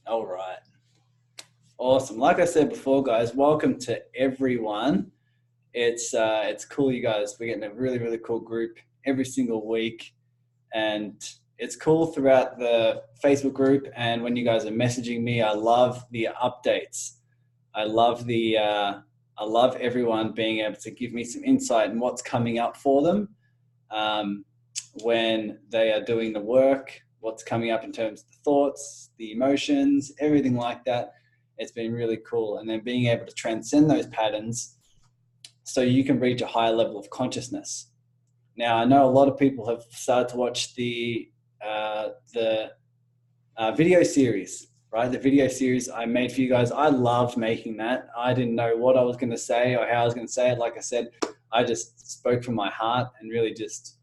All right. Awesome. Like I said before, guys, welcome to everyone. It's cool, you guys. We're getting a really, really cool group every single week. And it's cool throughout the Facebook group. And when you guys are messaging me, I love the updates. I love I love everyone being able to give me some insight in what's coming up for them um, when they are doing the work, what's coming up in terms of the thoughts, the emotions, everything like that. It's been really cool. And then being able to transcend those patterns so you can reach a higher level of consciousness. Now, I know a lot of people have started to watch the video series, right? The video series I made for you guys. I loved making that. I didn't know what I was going to say or how I was going to say it. Like I said, I just spoke from my heart and really just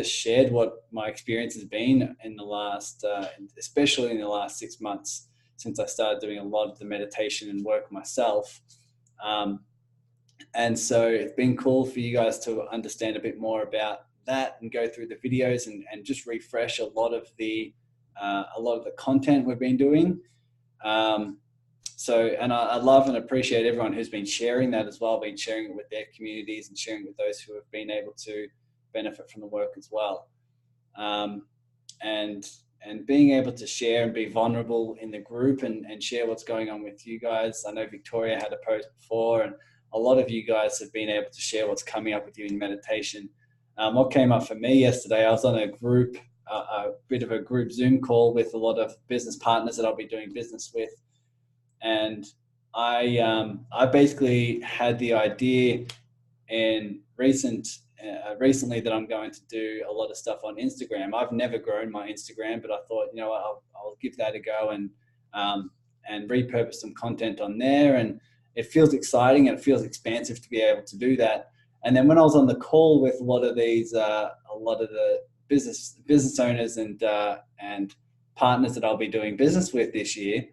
shared what my experience has been in the last, especially in the last 6 months since I started doing a lot of the meditation and work myself. Um, and so it's been cool for you guys to understand a bit more about that and go through the videos and just refresh a lot of the content we've been doing. Um, and I love and appreciate everyone who's been sharing that as well, been sharing it with their communities and sharing it with those who have been able to benefit from the work as well. Um, and and being able to share and be vulnerable in the group and share what's going on with you guys. I know Victoria had a post before, and a lot of you guys have been able to share what's coming up with you in meditation. What came up for me yesterday, I was on a bit of a group Zoom call with a lot of business partners that I'll be doing business with, and I basically had the idea in recently that I'm going to do a lot of stuff on Instagram. I've never grown my Instagram, but I thought, I'll give that a go and repurpose some content on there. And it feels exciting and it feels expansive to be able to do that. And then when I was on the call with a lot of the business owners and partners that I'll be doing business with this year,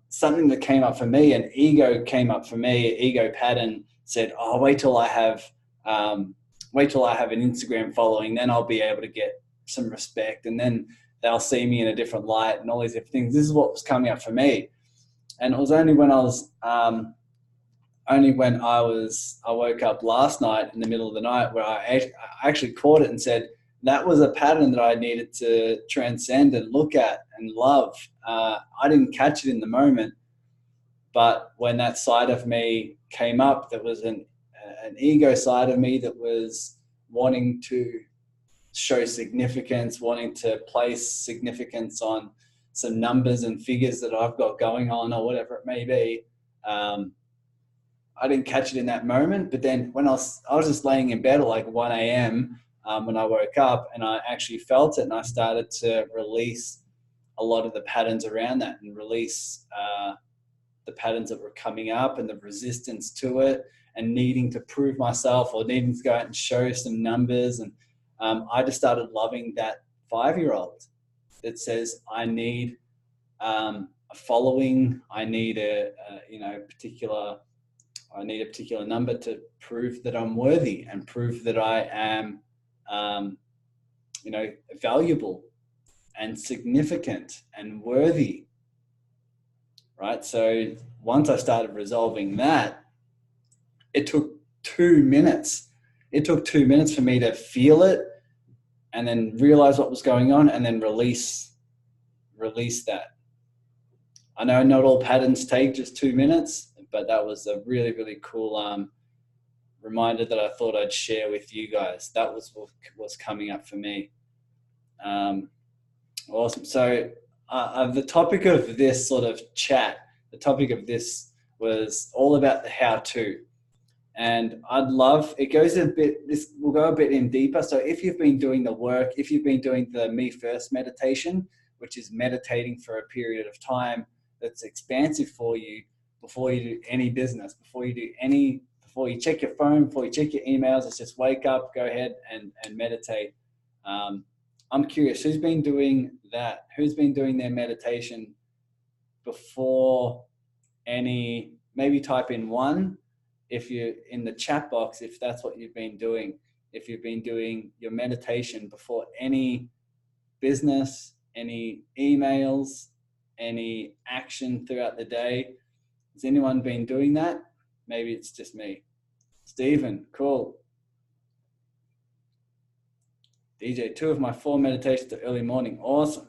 something that came up for me, an ego came up for me, ego pattern said, "Oh, wait till I have an Instagram following, then I'll be able to get some respect, and then they'll see me in a different light and all these different things." This is what was coming up for me, and it was only when I woke up last night in the middle of the night where I actually caught it and said, that was a pattern that I needed to transcend and look at and love. I didn't catch it in the moment, but when that side of me came up, there was an ego side of me that was wanting to show significance, wanting to place significance on some numbers and figures that I've got going on or whatever it may be. I didn't catch it in that moment, but then when I was just laying in bed at like 1 a.m. When I woke up, and I actually felt it, and I started to release a lot of the patterns around that and release the patterns that were coming up and the resistance to it and needing to prove myself or needing to go out and show some numbers. And I just started loving that 5-year-old that says, I need a following, I need I need a particular number to prove that I'm worthy and prove that I am, valuable and significant and worthy, right? So once I started resolving that, it took 2 minutes. It took 2 minutes for me to feel it and then realize what was going on and then release that. I know not all patterns take just 2 minutes, but that was a really, really cool reminder that I thought I'd share with you guys. That was what was coming up for me. Awesome. So the topic of this sort of chat, the topic of this was all about the how-to. And it goes a bit, we'll go a bit in deeper. So if you've been doing the work, if you've been doing the Me First meditation, which is meditating for a period of time that's expansive for you before you do any business, before you check your phone, before you check your emails, it's just wake up, go ahead and meditate. I'm curious, who's been doing that? Who's been doing their meditation before maybe type in 1 if you're in the chat box, if that's what you've been doing, if you've been doing your meditation before any business, any emails, any action throughout the day? Has anyone been doing that? Maybe it's just me. Stephen, cool. DJ, 2 of my 4 meditations are early morning. Awesome.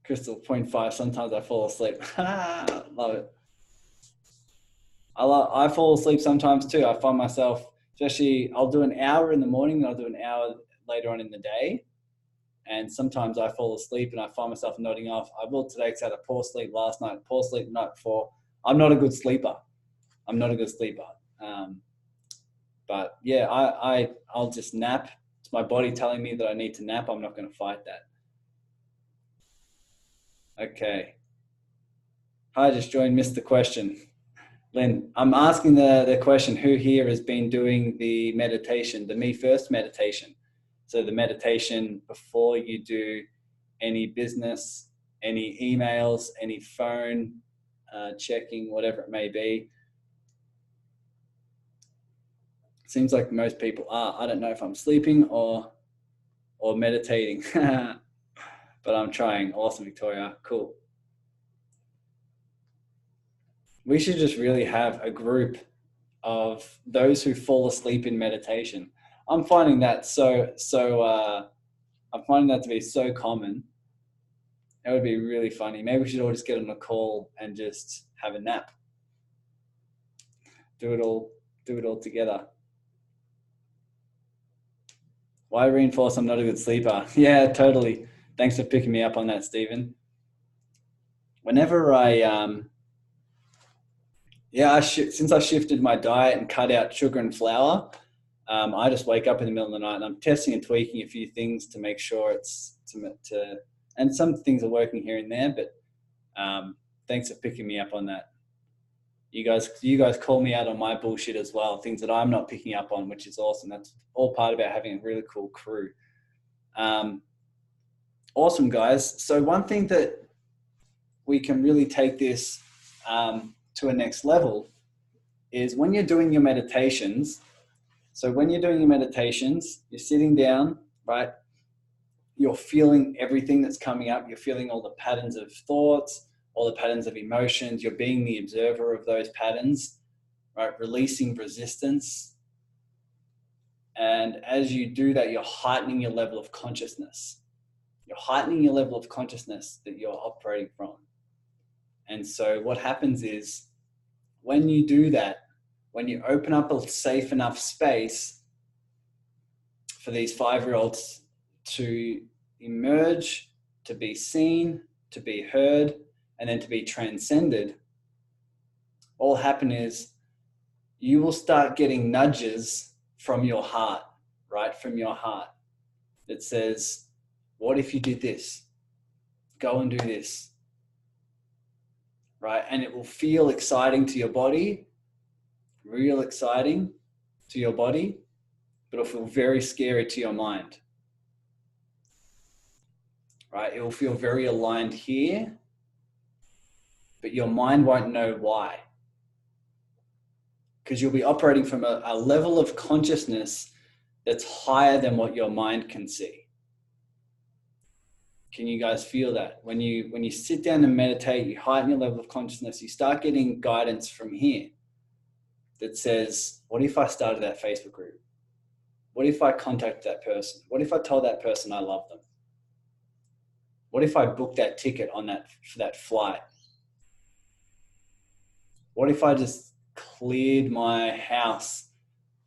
Crystal, 0.5. Sometimes I fall asleep. Love it. I fall asleep sometimes too. I find myself, especially, I'll do an hour in the morning, and I'll do an hour later on in the day. And sometimes I fall asleep and I find myself nodding off. I will today because I had a poor sleep last night, poor sleep the night before. I'm not a good sleeper. But yeah, I'll just nap. It's my body telling me that I need to nap. I'm not going to fight that. Okay. Hi, just joined, missed the question. Lynn, I'm asking the question, who here has been doing the meditation, the Me First meditation? So the meditation before you do any business, any emails, any phone checking, whatever it may be. Seems like most people are. I don't know if I'm sleeping or meditating, but I'm trying. Awesome, Victoria. Cool. We should just really have a group of those who fall asleep in meditation. I'm finding that I'm finding that to be so common. It would be really funny. Maybe we should all just get on a call and just have a nap. Do it all together. Why reinforce I'm not a good sleeper? Yeah, totally. Thanks for picking me up on that, Stephen. Whenever since I shifted my diet and cut out sugar and flour, I just wake up in the middle of the night and I'm testing and tweaking a few things to make sure it's and some things are working here and there, but thanks for picking me up on that. You guys call me out on my bullshit as well, things that I'm not picking up on, which is awesome. That's all part about having a really cool crew. Awesome, guys. So one thing that we can really take this to a next level is when you're doing your meditations. So when you're doing your meditations, you're sitting down, right? You're feeling everything that's coming up. You're feeling all the patterns of thoughts, all the patterns of emotions. You're being the observer of those patterns, right? Releasing resistance. And as you do that, you're heightening your level of consciousness. You're heightening your level of consciousness that you're operating from. And so what happens is when you do that, when you open up a safe enough space for these 5-year-olds to emerge, to be seen, to be heard, and then to be transcended, all happen is you will start getting nudges from your heart, right? From your heart that says, what if you did this? Go and do this. Right? And it will feel exciting to your body, real exciting to your body, but it'll feel very scary to your mind. Right? It will feel very aligned here, but your mind won't know why. Because you'll be operating from a level of consciousness that's higher than what your mind can see. Can you guys feel that? When you sit down and meditate, you heighten your level of consciousness, you start getting guidance from here that says, what if I started that Facebook group? What if I contacted that person? What if I told that person I love them? What if I booked that ticket for that flight? What if I just cleared my house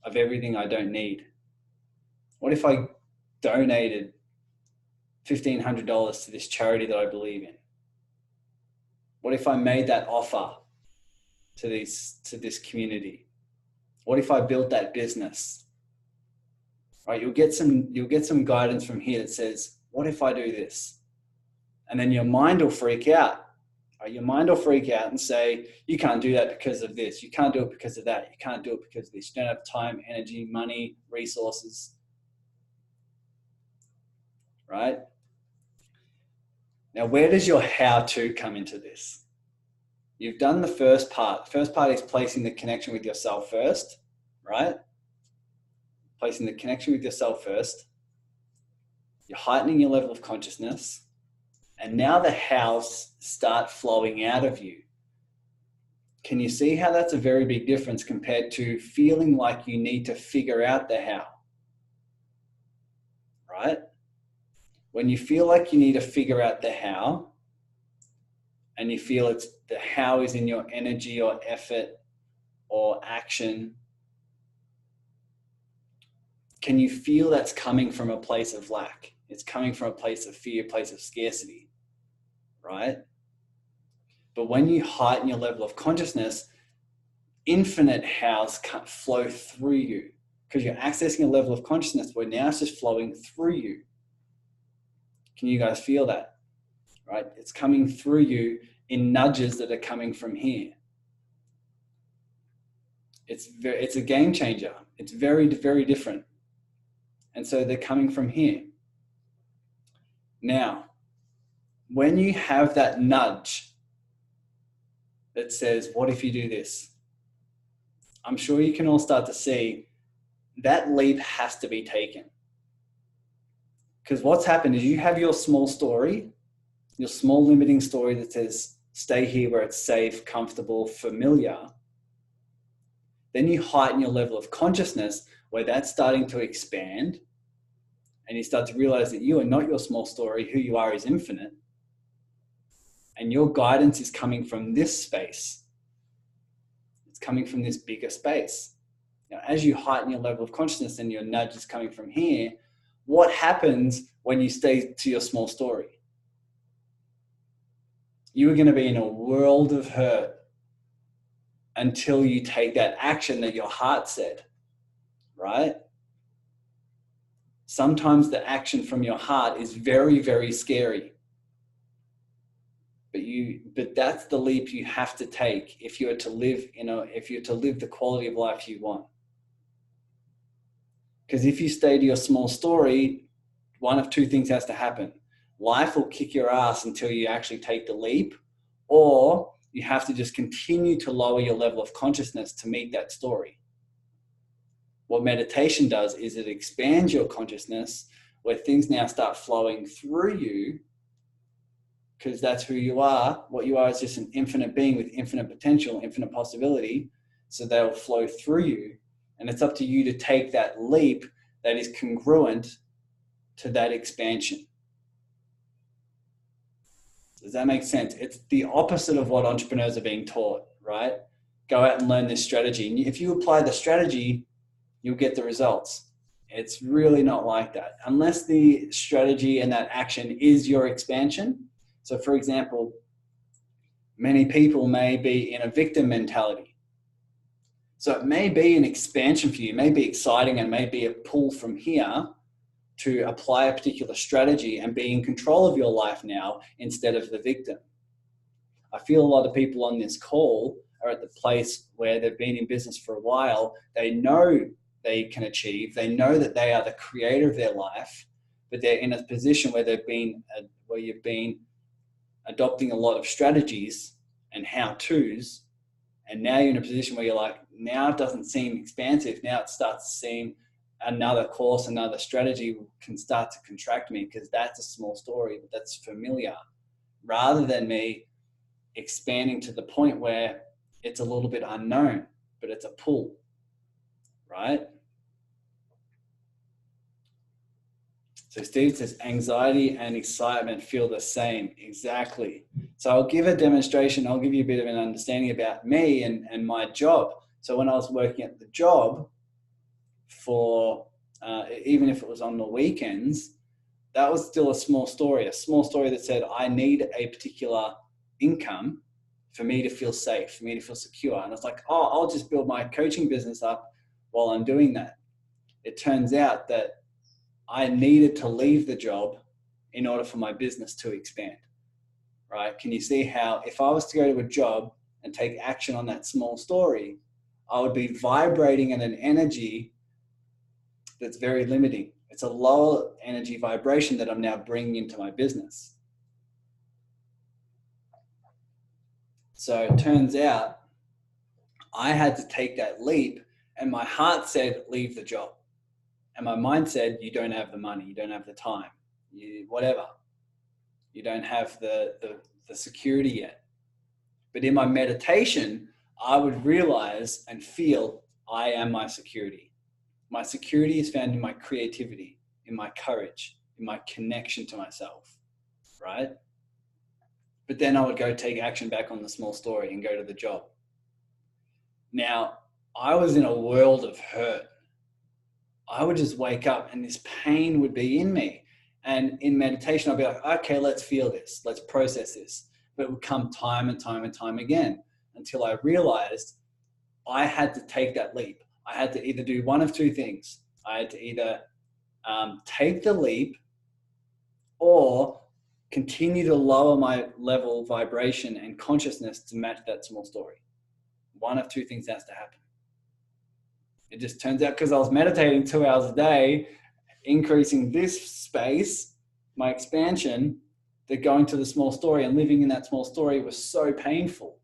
of everything I don't need? What if I donated $1,500 to this charity that I believe in? What if I made that offer to this community? What if I built that business? Right? You'll get some guidance from here that says, what if I do this? And then your mind will freak out. Right? Your mind will freak out and say, you can't do that because of this. You can't do it because of that. You can't do it because of this. You don't have time, energy, money, resources. Right? Now, where does your how-to come into this? You've done the first part. The first part is placing the connection with yourself first, right? Placing the connection with yourself first. You're heightening your level of consciousness, and now the hows start flowing out of you. Can you see how that's a very big difference compared to feeling like you need to figure out the how? Right? When you feel like you need to figure out the how, and you feel it's the how is in your energy or effort or action, can you feel that's coming from a place of lack? It's coming from a place of fear, a place of scarcity, right? But when you heighten your level of consciousness, infinite hows flow through you because you're accessing a level of consciousness where now it's just flowing through you. Can you guys feel that? Right? It's coming through you in nudges that are coming from here. It's a game changer. It's very, very different. And so they're coming from here. Now, when you have that nudge that says, what if you do this? I'm sure you can all start to see that leap has to be taken. Because what's happened is you have your small story, your small limiting story that says, stay here where it's safe, comfortable, familiar. Then you heighten your level of consciousness where that's starting to expand, and you start to realize that you are not your small story. Who you are is infinite. And your guidance is coming from this space. It's coming from this bigger space. Now, as you heighten your level of consciousness and your nudge is coming from here, what happens when you stay to your small story? You are going to be in a world of hurt until you take that action that your heart said, right? Sometimes the action from your heart is very, very scary. But that's the leap you have to take if you're to live, if you're to live the quality of life you want. Because if you stay to your small story, one of two things has to happen. Life will kick your ass until you actually take the leap, or you have to just continue to lower your level of consciousness to meet that story. What meditation does is it expands your consciousness where things now start flowing through you, because that's who you are. What you are is just an infinite being with infinite potential, infinite possibility. So they'll flow through you. And it's up to you to take that leap that is congruent to that expansion. Does that make sense? It's the opposite of what entrepreneurs are being taught, right? Go out and learn this strategy. And if you apply the strategy, you'll get the results. It's really not like that. Unless the strategy and that action is your expansion. So for example, many people may be in a victim mentality. So it may be an expansion for you, it may be exciting and may be a pull from here to apply a particular strategy and be in control of your life now instead of the victim. I feel a lot of people on this call are at the place where they've been in business for a while. They know they can achieve. They know that they are the creator of their life, but they're in a position where you've been adopting a lot of strategies and how-tos, and now you're in a position where you're like, now it doesn't seem expansive. Now it starts to seem another course, another strategy can start to contract me because that's a small story, but that's familiar. Rather than me expanding to the point where it's a little bit unknown, but it's a pull, right? So Steve says, anxiety and excitement feel the same. Exactly. So I'll give a demonstration. I'll give you a bit of an understanding about me and my job. So when I was working at the job for, even if it was on the weekends, that was still a small story that said, I need a particular income for me to feel safe, for me to feel secure. And I was like, oh, I'll just build my coaching business up while I'm doing that. It turns out that I needed to leave the job in order for my business to expand, right? Can you see how if I was to go to a job and take action on that small story, I would be vibrating at an energy that's very limiting. It's a lower energy vibration that I'm now bringing into my business. So it turns out I had to take that leap, and my heart said, leave the job. And my mind said, you don't have the money, you don't have the time. whatever. You don't have the security yet. But in my meditation, I would realize and feel I am my security. My security is found in my creativity, in my courage, in my connection to myself, right? But then I would go take action back on the small story and go to the job. Now, I was in a world of hurt. I would just wake up and this pain would be in me. And in meditation, I'd be like, okay, let's feel this. Let's process this. But it would come time and time and time again until I realized I had to take that leap. I had to either do one of two things. I had to either take the leap or continue to lower my level, vibration, and consciousness to match that small story. One of two things has to happen. It just turns out because I was meditating 2 hours a day, increasing this space, my expansion, that going to the small story and living in that small story was so painful,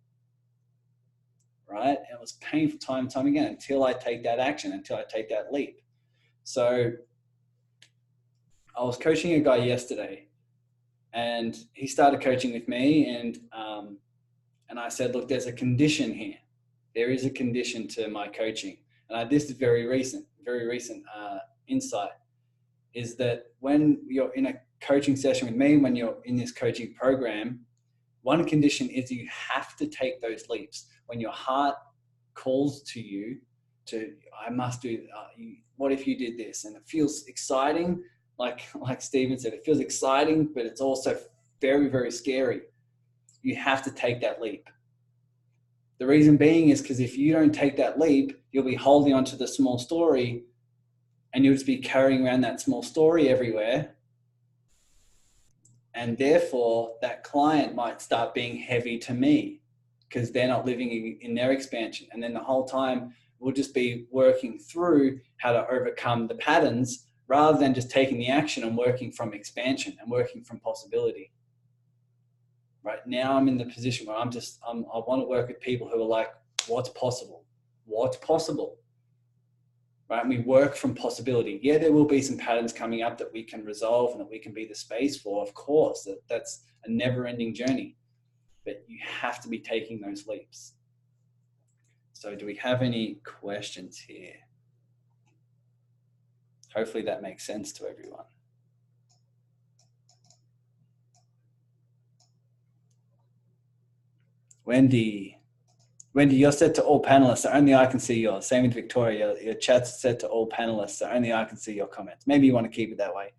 right? It was painful time and time again until I take that action, until I take that leap. So I was coaching a guy yesterday and he started coaching with me and I said, look, there's a condition here. There is a condition to my coaching. And this is very recent insight, is that when you're in a coaching session with me, when you're in this coaching program, one condition is you have to take those leaps. When your heart calls to you to, I must do, what if you did this? And it feels exciting. Like Stephen said, it feels exciting, but it's also very, very scary. You have to take that leap. The reason being is because if you don't take that leap, you'll be holding on to the small story and you'll just be carrying around that small story everywhere. And therefore, that client might start being heavy to me because they're not living in their expansion. And then the whole time we'll just be working through how to overcome the patterns rather than just taking the action and working from expansion and working from possibility. Right now I'm in the position where I want to work with people who are like, what's possible? What's possible? Right? And we work from possibility. Yeah, there will be some patterns coming up that we can resolve and that we can be the space for, of course. That's a never-ending journey. But you have to be taking those leaps. So do we have any questions here? Hopefully that makes sense to everyone. Wendy, you're set to all panelists, so only I can see yours. Same with Victoria, your chat's set to all panelists, so only I can see your comments. Maybe you want to keep it that way.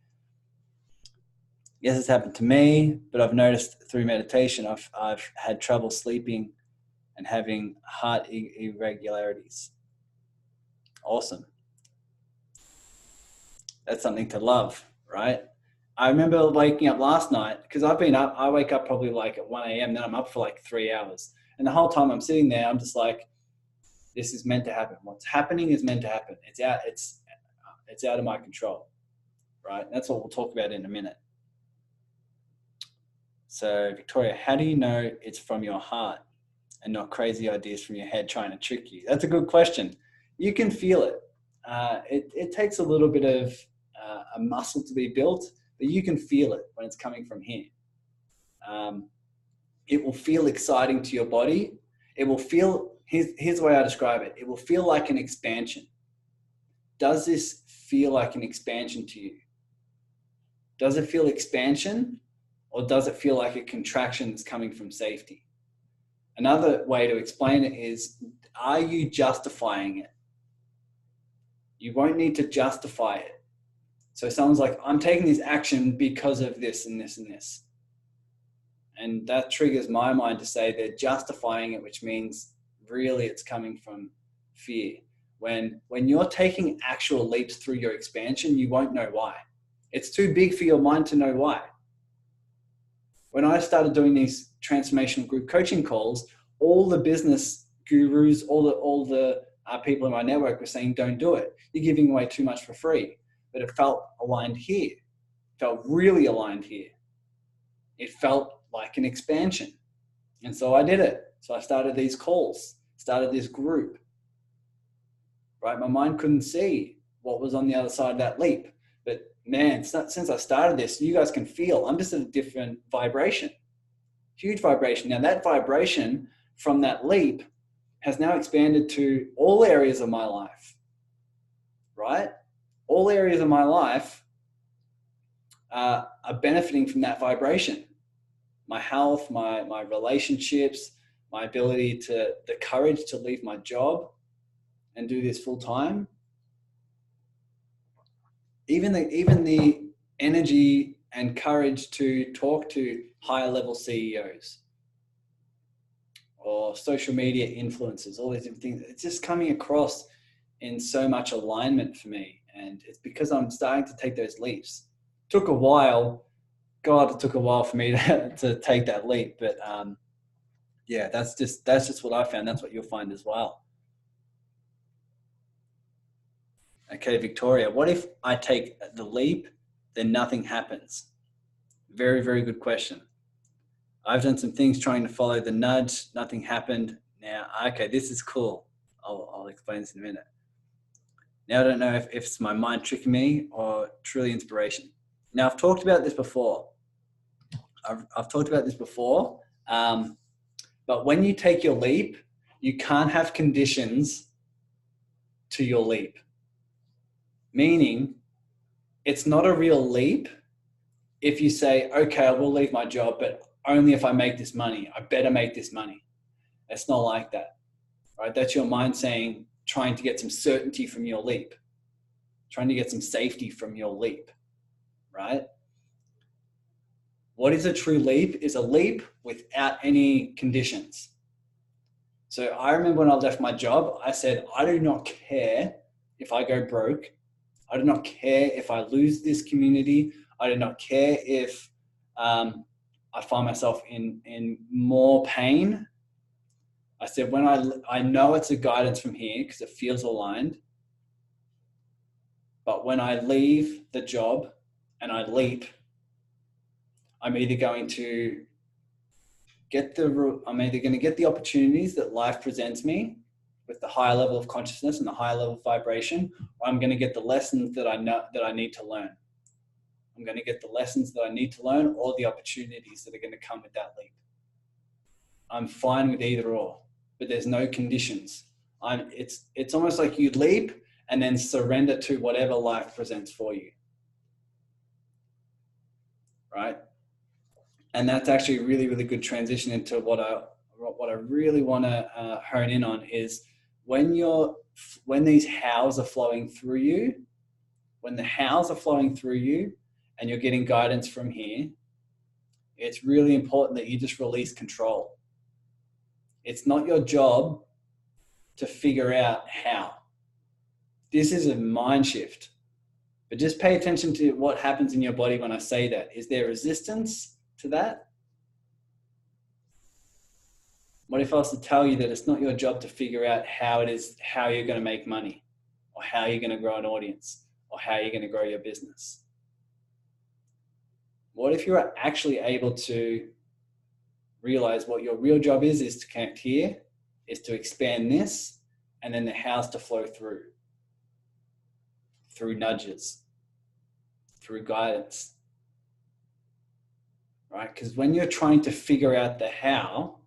Yes, it's happened to me, but I've noticed through meditation, I've had trouble sleeping and having heart irregularities. Awesome. That's something to love, right? I remember waking up last night because I've been up, I wake up probably like at 1 a.m. then I'm up for like 3 hours. And the whole time I'm sitting there, I'm just like, this is meant to happen. What's happening is meant to happen. It's out of my control, right? That's what we'll talk about in a minute. So Victoria, how do you know it's from your heart and not crazy ideas from your head trying to trick you? That's a good question. You can feel it. It takes a little bit of a muscle to be built, but you can feel it when it's coming from here. It will feel exciting to your body. It will feel, here's the way I describe it. It will feel like an expansion. Does this feel like an expansion to you? Does it feel expansion or does it feel like a contraction that's coming from safety? Another way to explain it is, are you justifying it? You won't need to justify it. So someone's like, I'm taking this action because of this and this and this. And that triggers my mind to say they're justifying it, which means really it's coming from fear. When you're taking actual leaps through your expansion, you won't know why. It's too big for your mind to know why. When I started doing these transformational group coaching calls, all the business gurus, all the people in my network were saying, don't do it. You're giving away too much for free. But it felt aligned here. It felt really aligned here. It felt like an expansion. And so I did it. So I started these calls, started this group, right? My mind couldn't see what was on the other side of that leap, but man, since I started this, you guys can feel I'm just at a different vibration, huge vibration. Now that vibration from that leap has now expanded to all areas of my life, right? All areas of my life are benefiting from that vibration. My health, my relationships, my ability the courage to leave my job and do this full time. Even the energy and courage to talk to higher level CEOs or social media influencers, all these different things. It's just coming across in so much alignment for me. And it's because I'm starting to take those leaps. It took a while. God, it took a while for me to take that leap. But yeah, that's just what I found. That's what you'll find as well. Okay, Victoria, what if I take the leap, then nothing happens? Very, very good question. I've done some things trying to follow the nudge. Nothing happened. Now, okay, this is cool. I'll explain this in a minute. Now, I don't know if it's my mind tricking me or truly inspiration. Now, I've talked about this before. I've talked about this before. But when you take your leap, you can't have conditions to your leap. Meaning, it's not a real leap if you say, okay, I will leave my job, but only if I make this money. I better make this money. It's not like that, right? That's your mind saying, trying to get some certainty from your leap, trying to get some safety from your leap, right? What is a true leap is a leap without any conditions. So I remember when I left my job, I said, I do not care if I go broke. I do not care if I lose this community. I do not care if I find myself in more pain. I said, when I know it's a guidance from here because it feels aligned. But when I leave the job and I leap, I'm either going to get the opportunities that life presents me with the higher level of consciousness and the higher level of vibration, or I'm going to get the lessons that I know that I need to learn. I'm going to get the lessons that I need to learn or the opportunities that are going to come with that leap. I'm fine with either or, but there's no conditions. It's almost like you leap and then surrender to whatever life presents for you. Right? And that's actually a really, really good transition into what I really want to hone in on is when these hows are flowing through you, when the hows are flowing through you and you're getting guidance from here, it's really important that you just release control. It's not your job to figure out how. This is a mind shift. But just pay attention to what happens in your body when I say that. Is there resistance to that? What if I was to tell you that it's not your job to figure out how you're going to make money, or how you're going to grow an audience, or how you're going to grow your business? What if you're actually able to realize what your real job is to connect here, is to expand this, and then the hows to flow through nudges, through guidance, right? Because when you're trying to figure out the how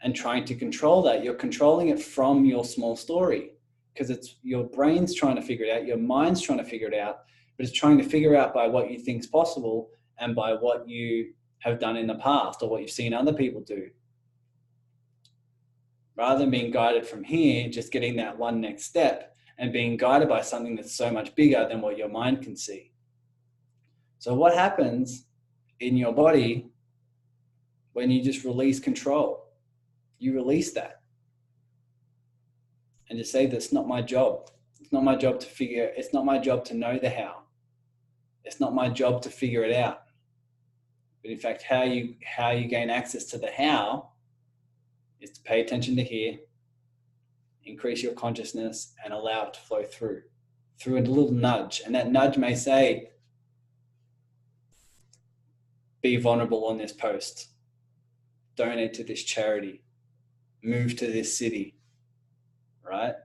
and trying to control that, you're controlling it from your small story, because it's your brain's trying to figure it out, your mind's trying to figure it out, but it's trying to figure out by what you think is possible and by what you have done in the past or what you've seen other people do. Rather than being guided from here, just getting that one next step and being guided by something that's so much bigger than what your mind can see. So what happens in your body when you just release control? You release that and just say, that's not my job. It's not my job it's not my job to know the how. It's not my job to figure it out. But in fact, how you gain access to the how is to pay attention to here, increase your consciousness, and allow it to flow through a little nudge. And that nudge may say, be vulnerable on this post, donate to this charity, move to this city, right?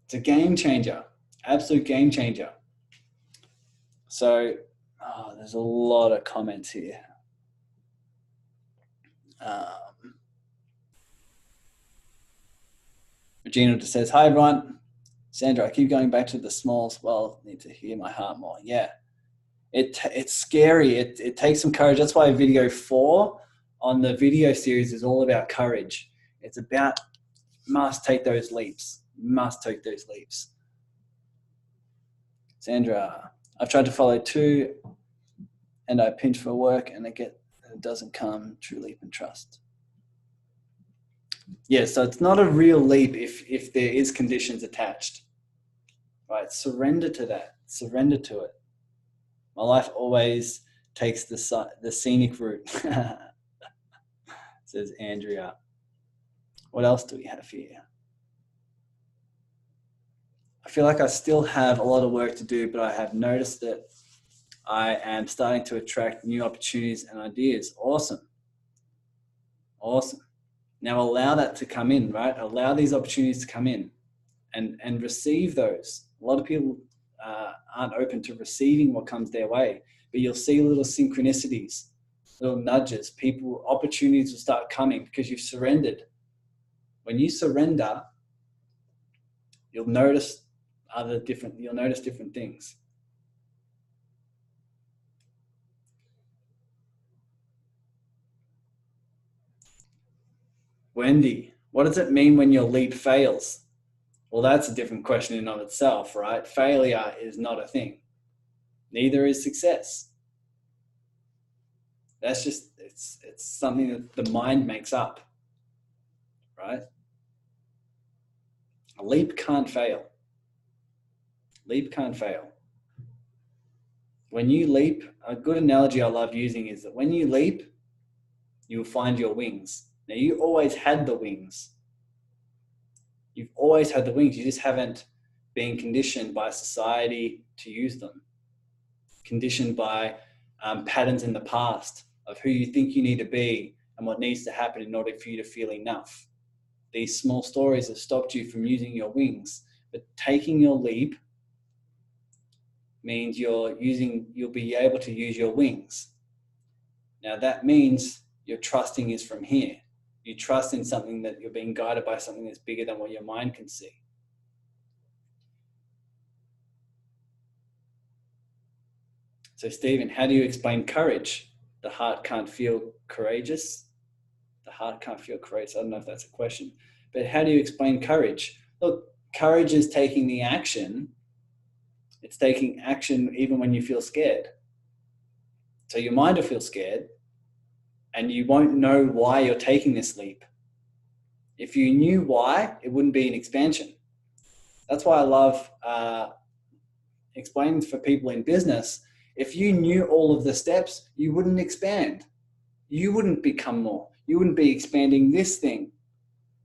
It's a game changer. Absolute game changer. So, there's a lot of comments here. Regina just says, hi everyone. Sandra, I keep going back to the smalls. Well, need to hear my heart more. Yeah, it's scary. It takes some courage. That's why video 4 on the video series is all about courage. It's about must take those leaps. Must take those leaps. Sandra, I've tried to follow 2 and I pinch for work and it doesn't come. True leap and trust. Yeah, so it's not a real leap if there is conditions attached. Right, surrender to that. Surrender to it. My life always takes the scenic route, says Andrea. What else do we have here? I feel like I still have a lot of work to do, but I have noticed that I am starting to attract new opportunities and ideas. Awesome. Awesome. Now allow that to come in, right? Allow these opportunities to come in and receive those. A lot of people aren't open to receiving what comes their way, but you'll see little synchronicities, little nudges, opportunities will start coming because you've surrendered. When you surrender, you'll notice different things. Wendy, what does it mean when your leap fails? Well, that's a different question in and of itself, right? Failure is not a thing. Neither is success. That's just, it's something that the mind makes up, right? A leap can't fail. Leap can't fail. When you leap, a good analogy I love using is that when you leap, you will find your wings. Now, you always had the wings. You've always had the wings. You just haven't been conditioned by society to use them. Conditioned by patterns in the past of who you think you need to be and what needs to happen in order for you to feel enough. These small stories have stopped you from using your wings. But taking your leap means you'll be able to use your wings. Now that means your trusting is from here. You trust in something that you're being guided by something that's bigger than what your mind can see. So Stephen, how do you explain courage? The heart can't feel courageous. The heart can't feel courageous. I don't know if that's a question, but how do you explain courage? Look, courage is taking the action. It's taking action even when you feel scared. So your mind will feel scared and you won't know why you're taking this leap. If you knew why, it wouldn't be an expansion. That's why I love explaining for people in business. If you knew all of the steps, you wouldn't expand. You wouldn't become more. You wouldn't be expanding this thing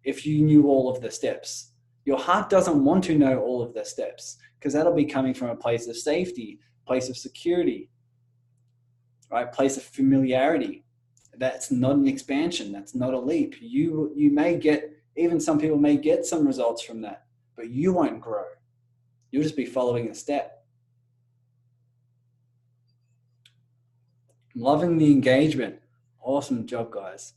if you knew all of the steps. Your heart doesn't want to know all of the steps because that'll be coming from a place of safety, place of security, right? Place of familiarity. That's not an expansion. That's not a leap. You may get, even some people may get some results from that, but you won't grow. You'll just be following a step. Loving the engagement. Awesome job, guys.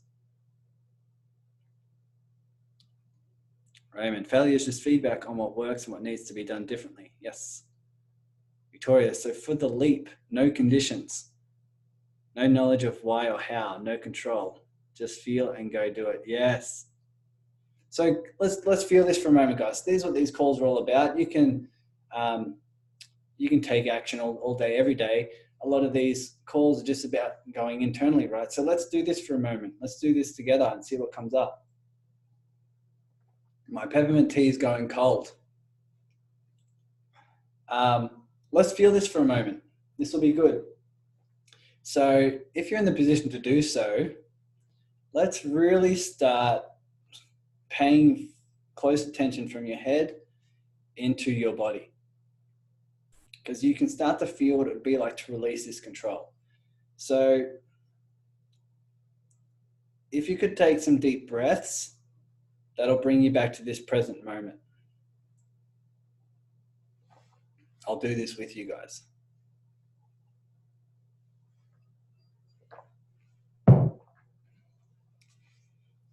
Raymond, failure is just feedback on what works and what needs to be done differently. Yes. Victoria, so for the leap, no conditions. No knowledge of why or how, no control. Just feel and go do it. Yes. So let's feel this for a moment, guys. This is what these calls are all about. You can take action all day, every day. A lot of these calls are just about going internally, right? So let's do this for a moment. Let's do this together and see what comes up. My peppermint tea is going cold. Let's feel this for a moment. This will be good. So if you're in the position to do so, let's really start paying close attention from your head into your body, because you can start to feel what it would be like to release this control. So if you could take some deep breaths, that'll bring you back to this present moment. I'll do this with you guys.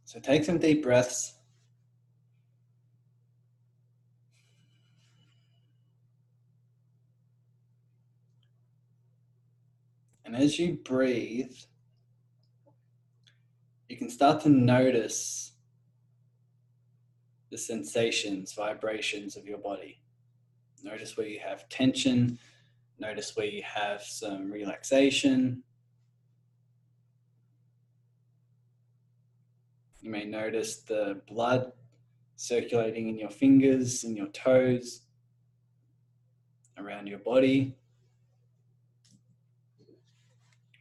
So take some deep breaths. And as you breathe, you can start to notice the sensations, vibrations of your body. Notice where you have tension. Notice where you have some relaxation. You may notice the blood circulating in your fingers, in your toes, around your body.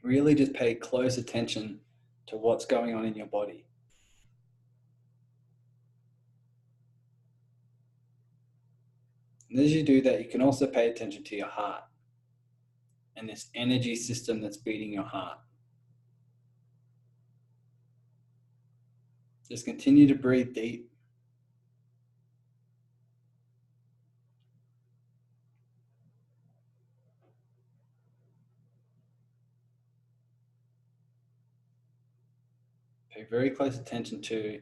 Really just pay close attention to what's going on in your body. And as you do that, you can also pay attention to your heart and this energy system that's beating your heart. Just continue to breathe deep. Pay very close attention to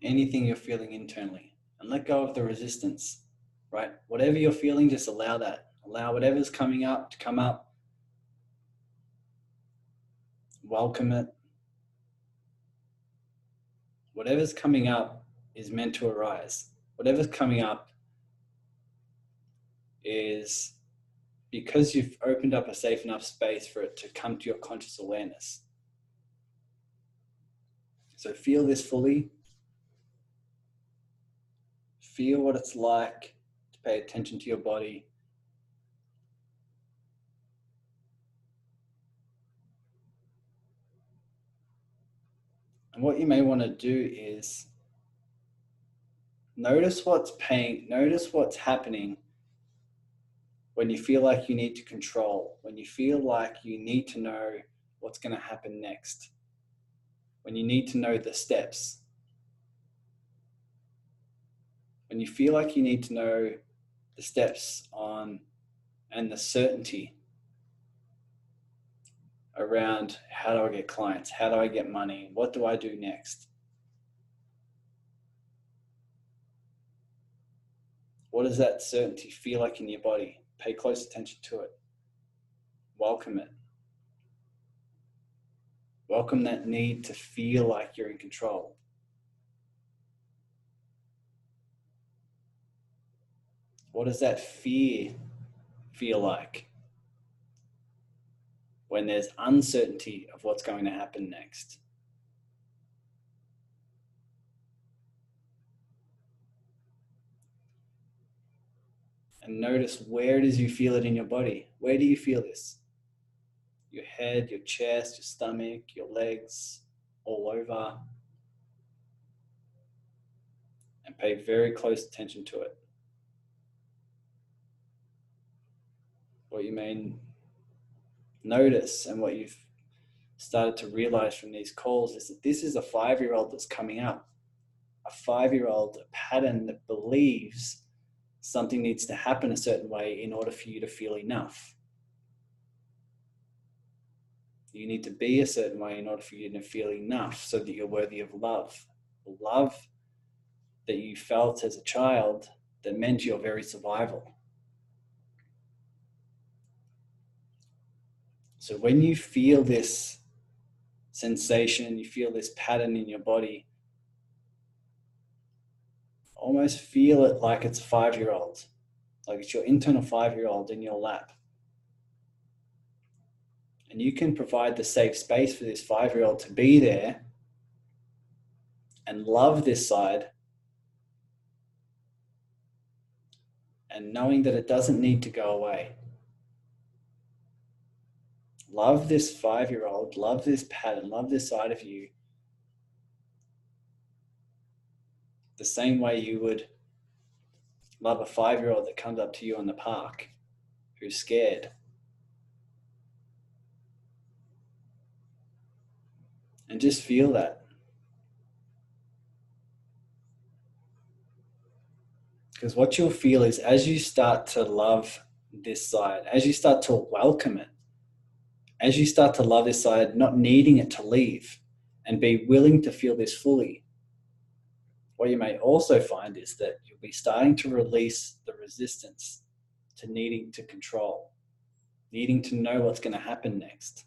anything you're feeling internally and let go of the resistance, right? Whatever you're feeling, just allow that. Allow whatever's coming up to come up. Welcome it. Whatever's coming up is meant to arise. Whatever's coming up is because you've opened up a safe enough space for it to come to your conscious awareness. So feel this fully. Feel what it's like to pay attention to your body. And what you may want to do is notice what's happening when you feel like you need to control, when you feel like you need to know what's going to happen next, when you need to know the steps, when you feel like you need to know the steps on and the certainty around how do I get clients, how do I get money, what do I do next? What does that certainty feel like in your body? Pay close attention to it. Welcome it. Welcome that need to feel like you're in control. What does that fear feel like when there's uncertainty of what's going to happen next? And notice where it is you feel it in your body. Where do you feel this? Your head, your chest, your stomach, your legs, all over. And pay very close attention to it. What you may notice and what you've started to realize from these calls is that this is a 5-year-old that's coming up. A 5-year-old, a pattern that believes something needs to happen a certain way in order for you to feel enough. You need to be a certain way in order for you to feel enough so that you're worthy of love. Love that you felt as a child that meant your very survival. So when you feel this sensation, you feel this pattern in your body, almost feel it like it's a 5-year-old, like it's your internal 5-year-old in your lap. And you can provide the safe space for this 5-year-old to be there and love this side, and knowing that it doesn't need to go away. Love this 5-year-old, love this pattern, love this side of you the same way you would love a 5-year-old that comes up to you in the park who's scared. And just feel that. Because what you'll feel is as you start to love this side, as you start to welcome it, as you start to love this side, not needing it to leave, and be willing to feel this fully, what you may also find is that you'll be starting to release the resistance to needing to control, needing to know what's going to happen next.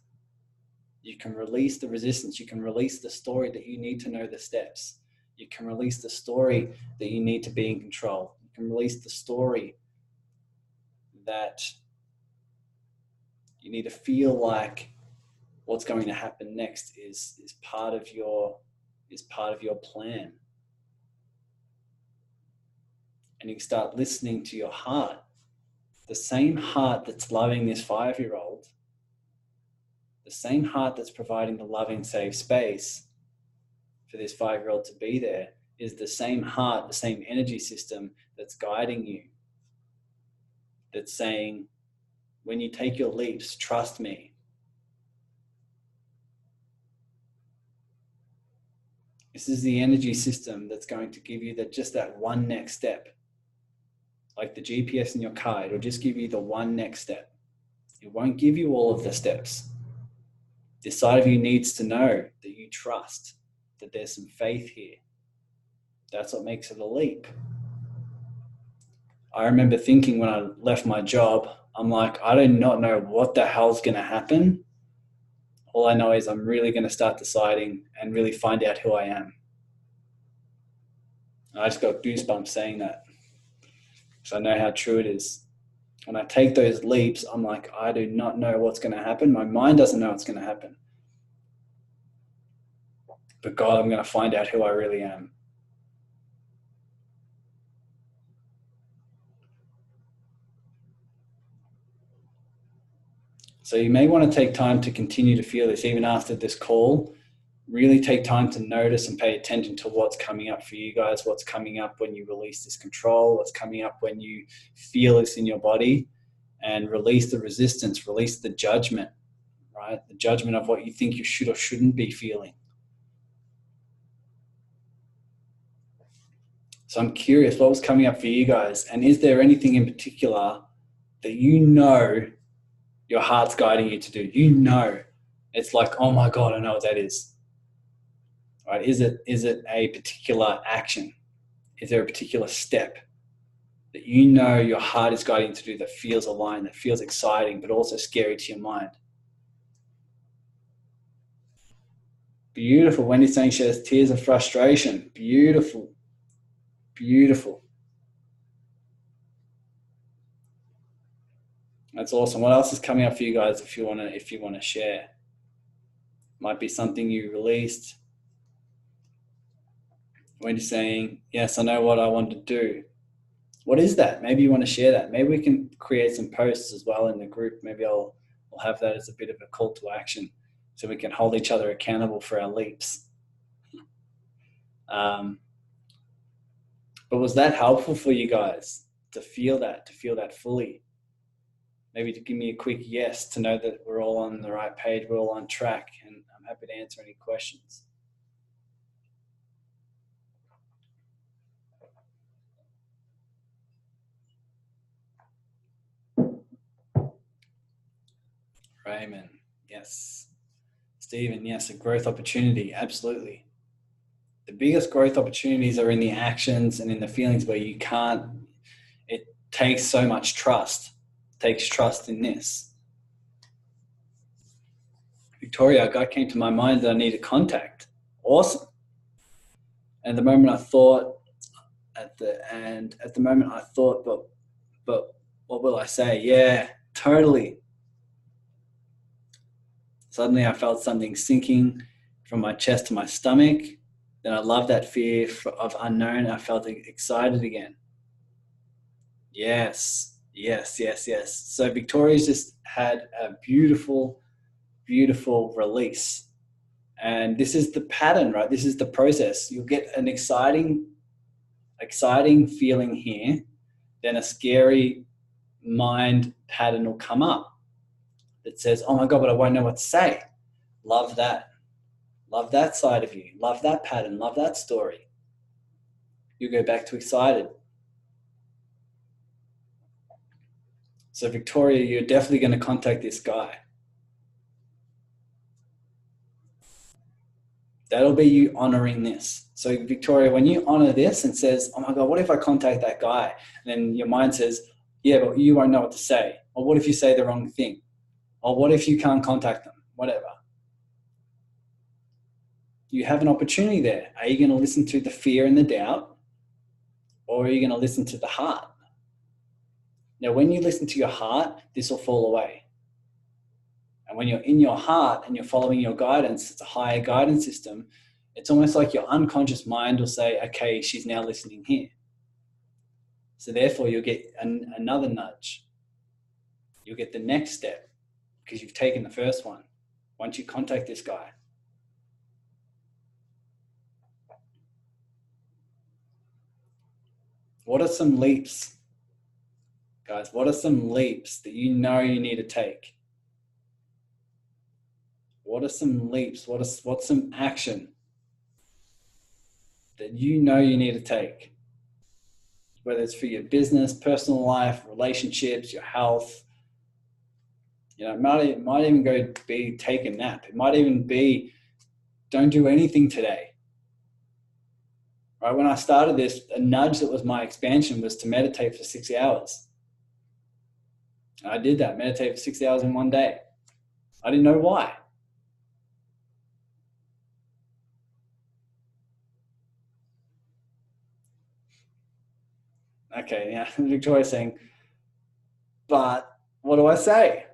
You can release the resistance. You can release the story that you need to know the steps. You can release the story that you need to be in control. You can release the story that you need to feel like what's going to happen next is part of your plan. And you start listening to your heart, the same heart that's loving this 5-year-old, the same heart that's providing the loving, safe space for this 5-year-old to be there, is the same heart, the same energy system that's guiding you, that's saying, when you take your leaps, trust me. This is the energy system that's going to give you just that one next step. Like the GPS in your car, it'll just give you the one next step. It won't give you all of the steps. This side of you needs to know that you trust, that there's some faith here. That's what makes it a leap. I remember thinking when I left my job, I'm like, I do not know what the hell's going to happen. All I know is I'm really going to start deciding and really find out who I am. I just got goosebumps saying that, because I know how true it is. When I take those leaps, I'm like, I do not know what's going to happen. My mind doesn't know what's going to happen. But God, I'm going to find out who I really am. So you may want to take time to continue to feel this even after this call. Really take time to notice and pay attention to what's coming up for you guys, what's coming up when you release this control, what's coming up when you feel this in your body, and release the resistance, release the judgment, right? The judgment of what you think you should or shouldn't be feeling. So I'm curious, what was coming up for you guys? And is there anything in particular that you know your heart's guiding you to do? You know, it's like, oh my God, I know what that is. Right? Is it a particular action? Is there a particular step that you know your heart is guiding you to do that feels aligned, that feels exciting, but also scary to your mind? Beautiful. Wendy's saying she has tears of frustration. Beautiful. Beautiful. That's awesome. What else is coming up for you guys if you want to share? Might be something you released. Wendy's saying, yes, I know what I want to do. What is that? Maybe you want to share that. Maybe we can create some posts as well in the group. Maybe I'll have that as a bit of a call to action so we can hold each other accountable for our leaps. But was that helpful for you guys to feel that fully? Maybe to give me a quick yes to know that we're all on the right page, we're all on track, and I'm happy to answer any questions. Raymond, yes. Stephen, yes, a growth opportunity, absolutely. The biggest growth opportunities are in the actions and in the feelings where you can't, it takes so much trust. It takes trust in this. Victoria, a guy came to my mind that I need to contact. Awesome. And at the moment I thought, but what will I say? Yeah, totally. Suddenly I felt something sinking from my chest to my stomach. Then I loved that fear of unknown. I felt excited again. Yes. So Victoria's just had a beautiful, beautiful release. And this is the pattern, right? This is the process. You'll get an exciting feeling here. Then a scary mind pattern will come up that says, oh my God, but I won't know what to say. Love that. Love that side of you. Love that pattern. Love that story. You go back to excited. So Victoria, you're definitely going to contact this guy. That'll be you honoring this. So Victoria, when you honor this and says, oh my God, what if I contact that guy? And then your mind says, yeah, but you won't know what to say. Or what if you say the wrong thing? Or what if you can't contact them? Whatever. You have an opportunity there. Are you going to listen to the fear and the doubt? Or are you going to listen to the heart? Now, when you listen to your heart, this will fall away. And when you're in your heart and you're following your guidance, it's a higher guidance system. It's almost like your unconscious mind will say, okay, she's now listening here. So therefore you'll get another nudge. You'll get the next step because you've taken the first one. Once you contact this guy. What are some leaps? Guys, what are some leaps that you know you need to take? What are some leaps? What's some action that you know you need to take? Whether it's for your business, personal life, relationships, your health. You know, it might even go be take a nap. It might even be don't do anything today. Right? When I started this, a nudge that was my expansion was to meditate for 6 hours. And I did that, meditate for 6 hours in one day. I didn't know why. Okay, yeah, Victoria's saying, but what do I say?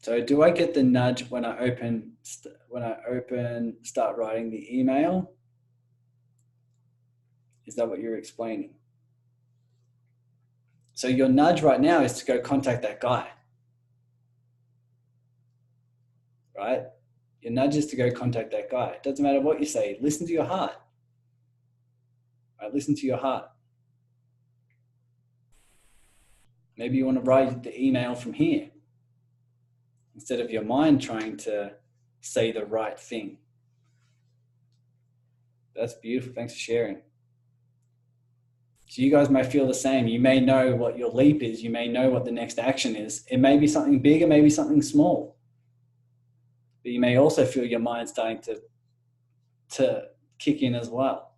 So do I get the nudge when I start writing the email? Is that what you're explaining? So your nudge right now is to go contact that guy, right? Your nudge is to go contact that guy. It doesn't matter what you say. Listen to your heart. Right? Listen to your heart. Maybe you want to write the email from here instead of your mind trying to say the right thing. That's beautiful. Thanks for sharing. So you guys may feel the same. You may know what your leap is. You may know what the next action is. It may be something big, it may be something small. But you may also feel your mind starting to kick in as well.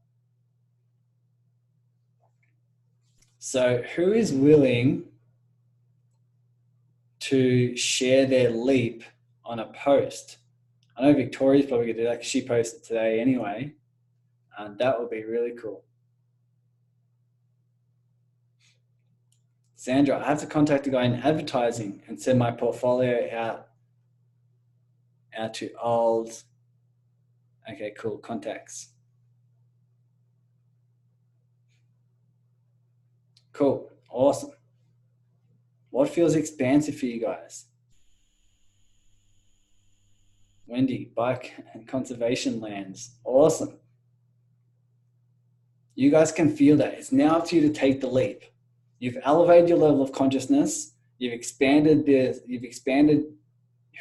So who is willing to share their leap on a post? I know Victoria's probably going to do that because she posted today anyway. And that would be really cool. Sandra, I have to contact a guy in advertising and send my portfolio out to old. Okay, cool. Contacts. Cool. Awesome. What feels expansive for you guys? Wendy, bike and conservation lands. Awesome. You guys can feel that. It's now up to you to take the leap. You've elevated your level of consciousness. You've expanded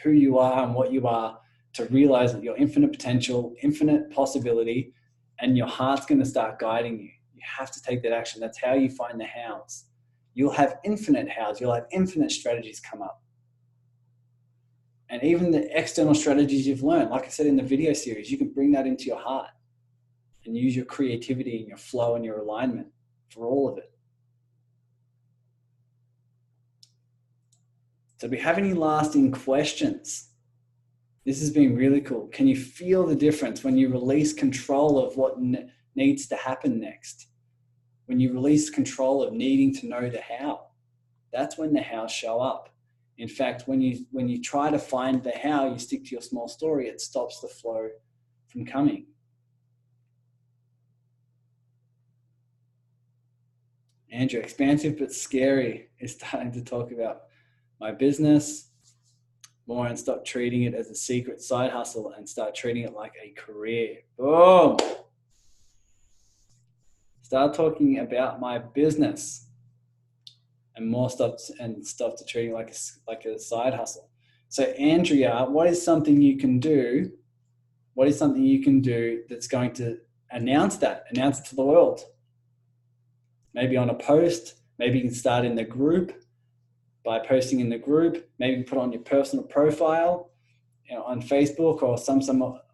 who you are and what you are to realize that your infinite potential, infinite possibility, and your heart's going to start guiding you. You have to take that action. That's how you find the hows. You'll have infinite hows. You'll have infinite strategies come up. And even the external strategies you've learned, like I said in the video series, you can bring that into your heart and use your creativity and your flow and your alignment for all of it. So do we have any lasting questions? This has been really cool. Can you feel the difference when you release control of what needs to happen next? When you release control of needing to know the how, that's when the hows show up. In fact, when you try to find the how, you stick to your small story, it stops the flow from coming. Andrew, expansive but scary is starting to talk about my business more and stop treating it as a secret side hustle and start treating it like a career. Boom. Start talking about my business and more stuff to treating like a side hustle. So Andrea, what is something you can do? What is something you can do that's going to announce it to the world. Maybe on a post, maybe you can start in the group by posting in the group, maybe put on your personal profile, on Facebook or some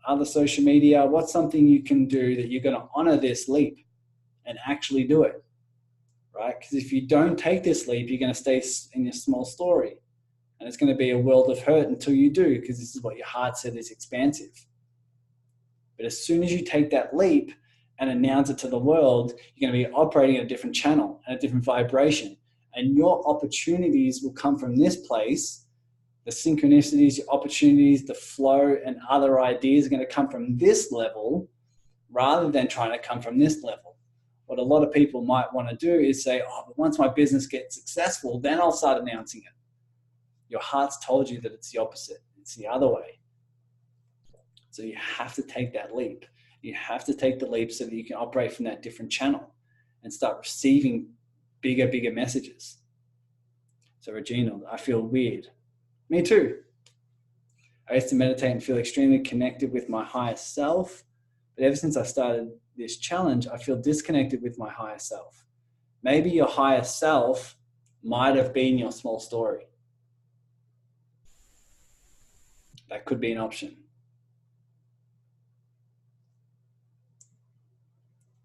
other social media. What's something you can do that you're going to honor this leap and actually do it, right? Because if you don't take this leap, you're going to stay in your small story, and it's going to be a world of hurt until you do, because this is what your heart said is expansive. But as soon as you take that leap and announce it to the world, you're going to be operating at a different channel and a different vibration, and your opportunities will come from this place. The synchronicities, your opportunities, the flow, and other ideas are going to come from this level rather than trying to come from this level. What a lot of people might want to do is say, oh, but once my business gets successful, then I'll start announcing it. Your heart's told you that it's the opposite. It's the other way. So you have to take that leap. You have to take the leap so that you can operate from that different channel and start receiving bigger messages. So Regina, I feel weird. Me too. I used to meditate and feel extremely connected with my higher self. But ever since I started this challenge, I feel disconnected with my higher self. Maybe your higher self might have been your small story. That could be an option.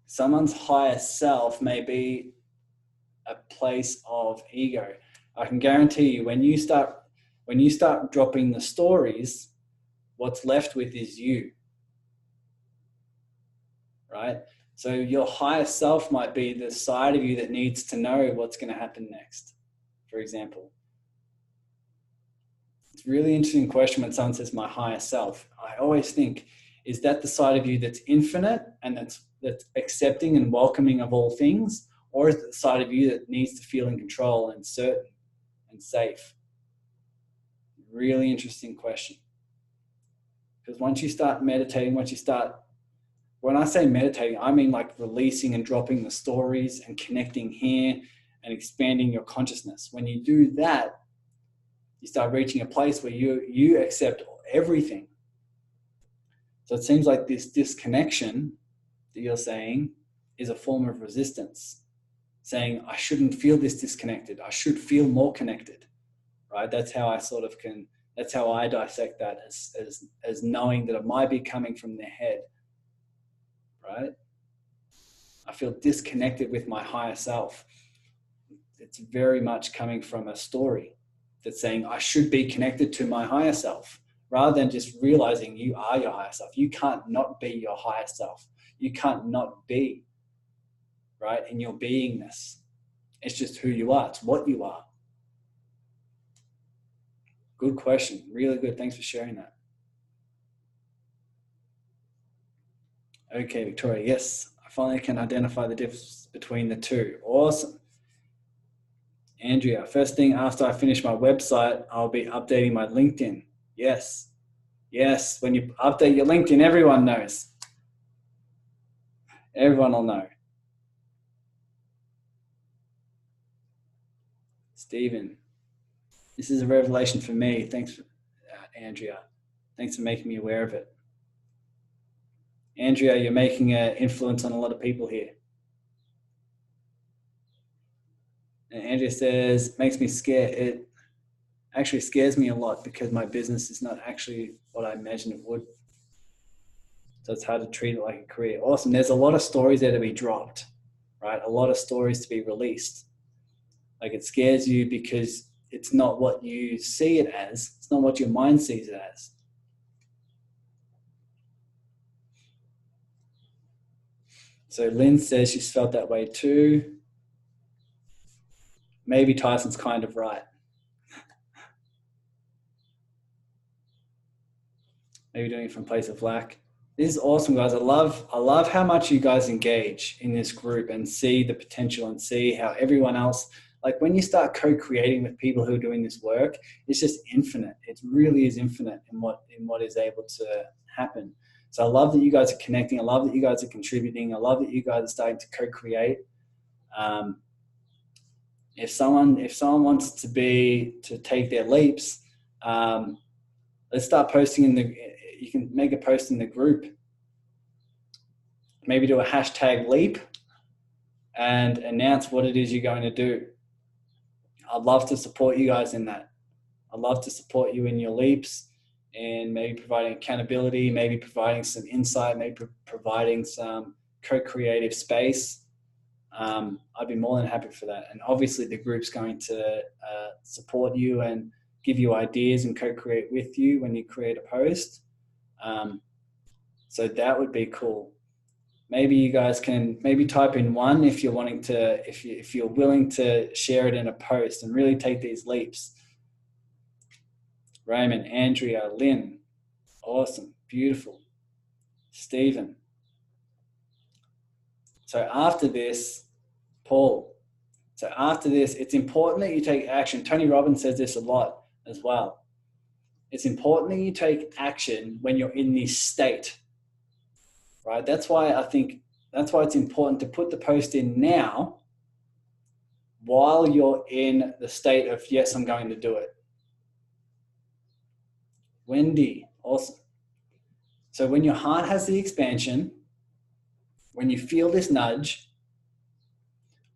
Someone's higher self may be a place of ego. I can guarantee you, when you start dropping the stories, what's left with is you, right? So your higher self might be the side of you that needs to know what's going to happen next, for example. It's a really interesting question when someone says my higher self. I always think, is that the side of you that's infinite and that's accepting and welcoming of all things? Or is it the side of you that needs to feel in control and certain and safe? Really interesting question. Because once you start meditating, when I say meditating, I mean like releasing and dropping the stories and connecting here and expanding your consciousness. When you do that, you start reaching a place where you accept everything. So it seems like this disconnection that you're saying is a form of resistance, saying I shouldn't feel this disconnected. I should feel more connected, right? That's how that's how I dissect that as knowing that it might be coming from their head, right? I feel disconnected with my higher self. It's very much coming from a story that's saying I should be connected to my higher self, rather than just realizing you are your higher self. You can't not be your higher self. You can't not be, right, in your beingness. It's just who you are. It's what you are. Good question. Really good. Thanks for sharing that. Okay, Victoria. Yes, I finally can identify the difference between the two. Awesome. Andrea, first thing after I finish my website, I'll be updating my LinkedIn. Yes. Yes. When you update your LinkedIn, everyone knows. Everyone will know. Stephen, this is a revelation for me. Thanks, Andrea. Thanks for making me aware of it. Andrea, you're making an influence on a lot of people here. And Andrea says, makes me scared. It actually scares me a lot because my business is not actually what I imagined it would. So it's hard to treat it like a career. Awesome. There's a lot of stories there to be dropped, right? A lot of stories to be released. Like it scares you because it's not what you see it as. It's not what your mind sees it as. So Lynn says she's felt that way too. Maybe Tyson's kind of right. Maybe doing it from a place of lack. This is awesome, guys. I love how much you guys engage in this group and see the potential and see how everyone else, like when you start co-creating with people who are doing this work, it's just infinite. It really is infinite in what is able to happen. So I love that you guys are connecting. I love that you guys are contributing. I love that you guys are starting to co-create. If someone wants to take their leaps, let's start posting you can make a post in the group. maybe do a hashtag leap and announce what it is you're going to do. I'd love to support you guys in that. I'd love to support you in your leaps and maybe providing accountability, maybe providing some insight, maybe providing some co-creative space. I'd be more than happy for that. And obviously the group's going to support you and give you ideas and co-create with you when you create a post. So that would be cool. Maybe you guys can maybe type in one if you're wanting to, if you're willing to share it in a post and really take these leaps. Raymond, Andrea, Lynn, awesome, beautiful. Stephen. So after this, Paul. So after this, it's important that you take action. Tony Robbins says this a lot as well. It's important that you take action when you're in this state. Right? That's why it's important to put the post in now while you're in the state of, yes, I'm going to do it. Wendy, awesome. So when your heart has the expansion, when you feel this nudge,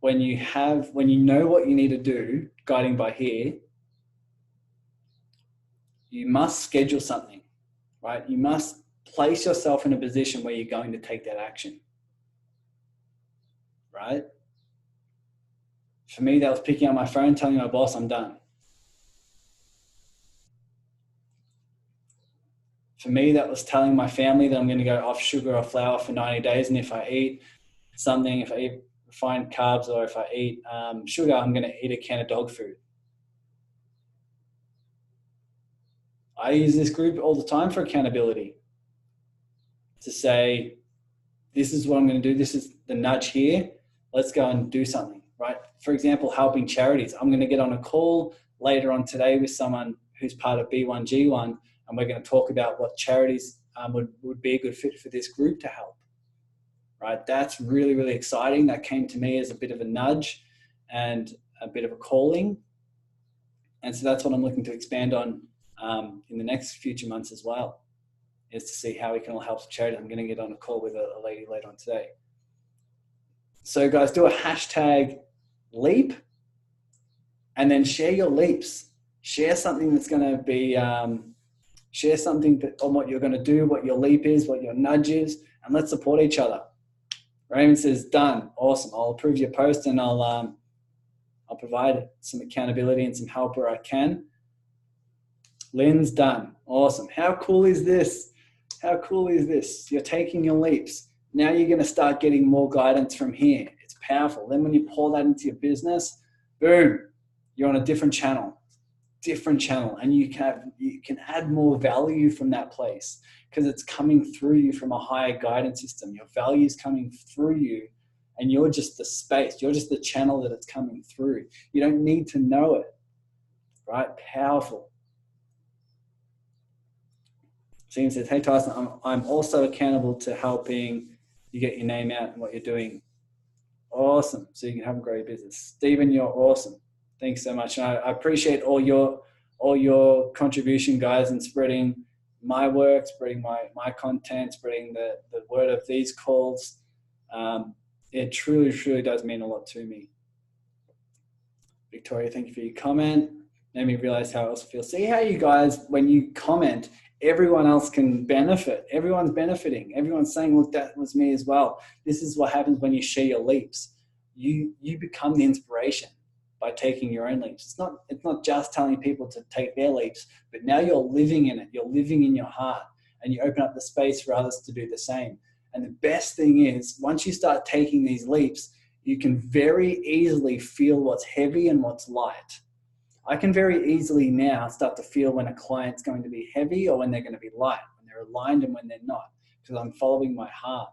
when you know what you need to do, guiding by here, you must schedule something, right? You must place yourself in a position where you're going to take that action, right? For me, that was picking up my phone, telling my boss I'm done. For me, that was telling my family that I'm going to go off sugar or flour for 90 days. And if I eat something, if I eat refined carbs or if I eat sugar, I'm going to eat a can of dog food. I use this group all the time for accountability. To say, this is what I'm going to do. This is the nudge here. Let's go and do something, right? For example, helping charities. I'm going to get on a call later on today with someone who's part of B1G1, and we're going to talk about what charities would be a good fit for this group to help, right? That's really, really exciting. That came to me as a bit of a nudge and a bit of a calling. And so that's what I'm looking to expand on in the next future months as well, is to see how we can all help charity. I'm going to get on a call with a lady later on today. So guys, do a hashtag leap and then share your leaps. Share something that's going to be, share something on what you're going to do, what your leap is, what your nudge is, and let's support each other. Raymond says, done. Awesome. I'll approve your post and I'll provide some accountability and some help where I can. Lynn's done. Awesome. How cool is this? How cool is this? You're taking your leaps. Now you're going to start getting more guidance from here. It's powerful. Then when you pour that into your business, boom, you're on a different channel, and you can add more value from that place because it's coming through you from a higher guidance system. Your value is coming through you, and you're just the space. You're just the channel that it's coming through. You don't need to know it, right? Powerful. Stephen says, hey Tyson, I'm also accountable to helping you get your name out and what you're doing. Awesome. So you can help grow your business. Stephen, you're awesome. Thanks so much. And I appreciate all your contribution, guys, in spreading my work, spreading my content, spreading the word of these calls. It truly, truly does mean a lot to me. Victoria, thank you for your comment. Made me realize how I also feel. See how you guys, when you comment, everyone else can benefit. Everyone's benefiting. Everyone's saying, look, that was me as well. This is what happens when you share your leaps. You become the inspiration by taking your own leaps. It's not just telling people to take their leaps, but now you're living in it. You're living in your heart, and you open up the space for others to do the same. And the best thing is, once you start taking these leaps, you can very easily feel what's heavy and what's light. I can very easily now start to feel when a client's going to be heavy or when they're going to be light, when they're aligned and when they're not, because I'm following my heart.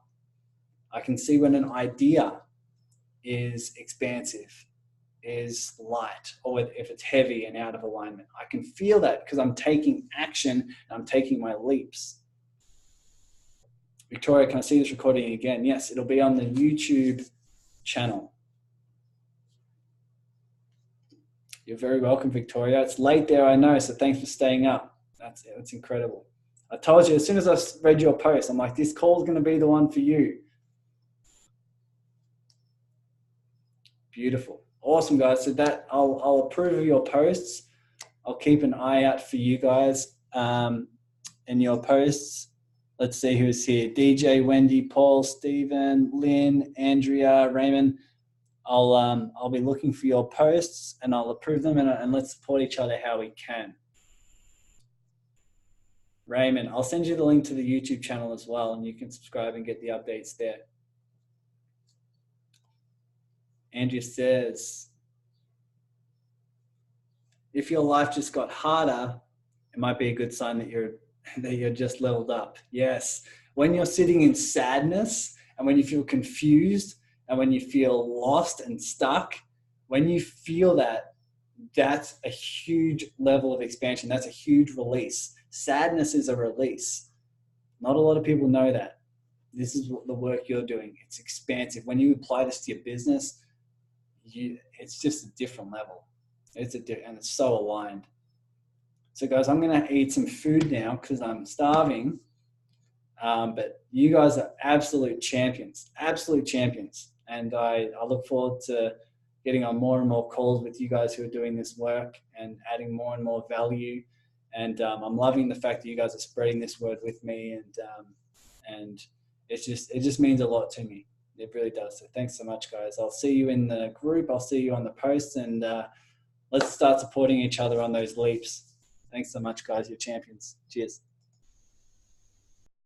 I can see when an idea is expansive, is light, or if it's heavy and out of alignment. I can feel that because I'm taking action and I'm taking my leaps. Victoria, can I see this recording again? Yes, it'll be on the YouTube channel. You're very welcome, Victoria. It's late there, I know, so thanks for staying up. That's incredible. I told you, as soon as I read your post, I'm like, this call's going to be the one for you. Beautiful. Awesome, guys. So that I'll approve of your posts. I'll keep an eye out for you guys in your posts. Let's see who's here. DJ, Wendy, Paul, Stephen, Lynn, Andrea, Raymond. I'll be looking for your posts and I'll approve them and let's support each other how we can. Raymond, I'll send you the link to the YouTube channel as well and you can subscribe and get the updates there. Andrea says, if your life just got harder, it might be a good sign that you're just leveled up. Yes. When you're sitting in sadness and when you feel confused and when you feel lost and stuck, when you feel that, that's a huge level of expansion. That's a huge release. Sadness is a release. Not a lot of people know that. This is the work you're doing. It's expansive. When you apply this to your business, it's just a different level. And it's so aligned. So guys, I'm going to eat some food now because I'm starving. But you guys are absolute champions. And I look forward to getting on more and more calls with you guys who are doing this work and adding more and more value. And I'm loving the fact that you guys are spreading this word with me. And it just means a lot to me. It really does. So thanks so much, guys. I'll see you in the group. I'll see you on the post. And let's start supporting each other on those leaps. Thanks so much, guys. You're champions. Cheers.